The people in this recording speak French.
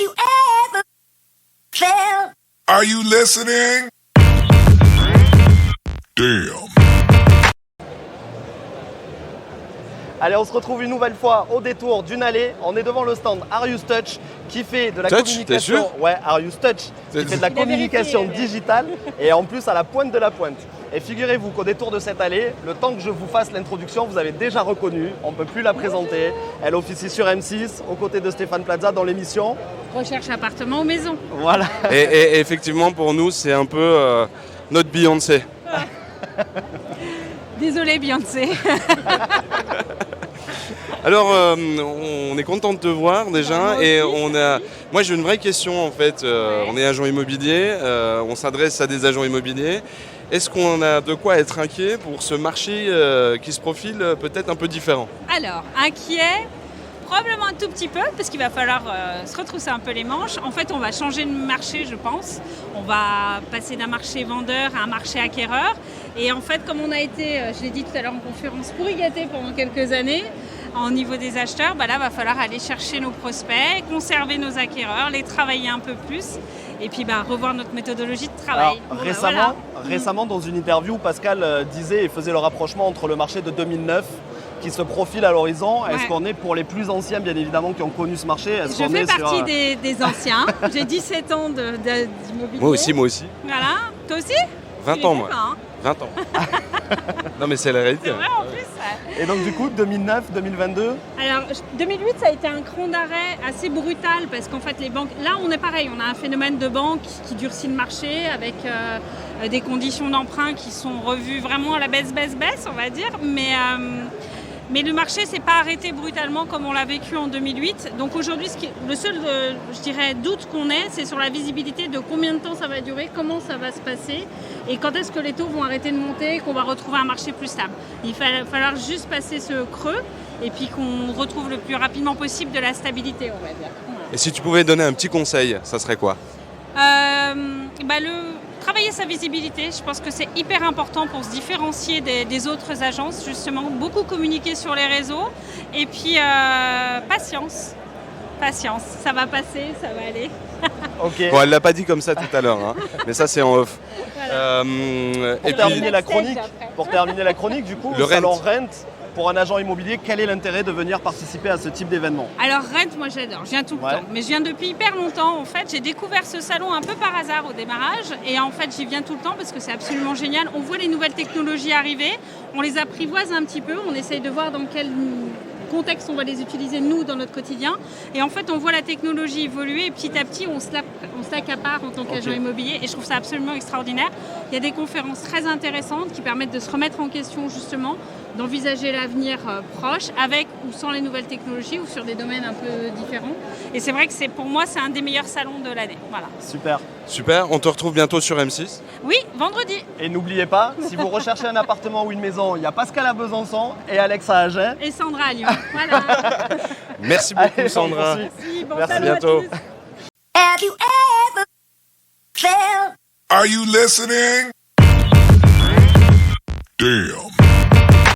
you ever felt? Are you listening? Damn. Allez, on se retrouve une nouvelle fois au détour d'une allée. On est devant le stand Arius Touch qui fait de la Touch, communication. t'es sûr? Ouais, Arius Touch qui fait de la communication digitale et en plus à la pointe de la pointe. Et figurez-vous qu'au détour de cette allée, le temps que je vous fasse l'introduction, vous avez déjà reconnu. On ne peut plus la présenter. Elle officie sur M6 aux côtés de Stéphane Plaza dans l'émission. Recherche appartement ou maison. Voilà. Et effectivement, pour nous, c'est un peu notre Beyoncé. Désolée Beyoncé. Alors, on est content de te voir déjà et moi j'ai une vraie question en fait. On est agent immobilier, on s'adresse à des agents immobiliers. Est-ce qu'on a de quoi être inquiet pour ce marché qui se profile peut-être un peu différent? Alors, inquiet, probablement un tout petit peu, parce qu'il va falloir se retrousser un peu les manches. En fait, on va changer de marché, je pense. On va passer d'un marché vendeur à un marché acquéreur. Et en fait, comme on a été, je l'ai dit tout à l'heure en conférence, pourri gâté pendant quelques années, au niveau des acheteurs, là, va falloir aller chercher nos prospects, conserver nos acquéreurs, les travailler un peu plus. Et puis revoir notre méthodologie de travail. Alors, récemment, dans une interview, Pascal disait et faisait le rapprochement entre le marché de 2009 qui se profile à l'horizon. Est-ce qu'on est pour les plus anciens, bien évidemment, qui ont connu ce marché? Je fais partie des anciens. J'ai 17 ans d'immobilier. Moi aussi. Voilà. Toi aussi? 20 ans, moi. 20 ans. Non, mais c'est la réalité. C'est vrai, en plus. Et donc, du coup, 2009, 2022? Alors, 2008, ça a été un cran d'arrêt assez brutal parce qu'en fait, les banques... Là, on est pareil. On a un phénomène de banque qui durcit le marché avec des conditions d'emprunt qui sont revues vraiment à la baisse, on va dire. Mais le marché ne s'est pas arrêté brutalement comme on l'a vécu en 2008. Donc aujourd'hui, le seul je dirais, doute qu'on ait, c'est sur la visibilité de combien de temps ça va durer, comment ça va se passer et quand est-ce que les taux vont arrêter de monter et qu'on va retrouver un marché plus stable. Il va falloir juste passer ce creux et puis qu'on retrouve le plus rapidement possible de la stabilité, on va dire. Voilà. Et si tu pouvais donner un petit conseil, ça serait quoi? Travailler sa visibilité, je pense que c'est hyper important pour se différencier des autres agences, justement. Beaucoup communiquer sur les réseaux. Et puis, patience. Patience, ça va passer, ça va aller. Ok. Bon, elle l'a pas dit comme ça tout à l'heure, hein, mais ça c'est en off. Voilà. Pour terminer la chronique, du coup, le salon Rent, pour un agent immobilier, quel est l'intérêt de venir participer à ce type d'événement? Alors Rent, moi j'adore, je viens tout le temps, mais je viens depuis hyper longtemps en fait. J'ai découvert ce salon un peu par hasard au démarrage et en fait j'y viens tout le temps parce que c'est absolument génial. On voit les nouvelles technologies arriver, on les apprivoise un petit peu, on essaye de voir dans quel contexte on va les utiliser nous dans notre quotidien et en fait on voit la technologie évoluer et petit à petit on se l'accapare en tant qu'agent immobilier et je trouve ça absolument extraordinaire. Il y a des conférences très intéressantes qui permettent de se remettre en question justement, d'envisager l'avenir proche avec ou sans les nouvelles technologies ou sur des domaines un peu différents et c'est vrai que pour moi c'est un des meilleurs salons de l'année. Voilà. Super, on te retrouve bientôt sur M6. Oui, vendredi. Et n'oubliez pas, si vous recherchez un appartement ou une maison, il y a Pascal à Besançon et Alex à Agen. Et Sandra à Lyon. Voilà. Merci beaucoup. Allez, Sandra. Merci, bon Merci, salut bientôt. à tous. Have you ever felt? Are you listening? Damn.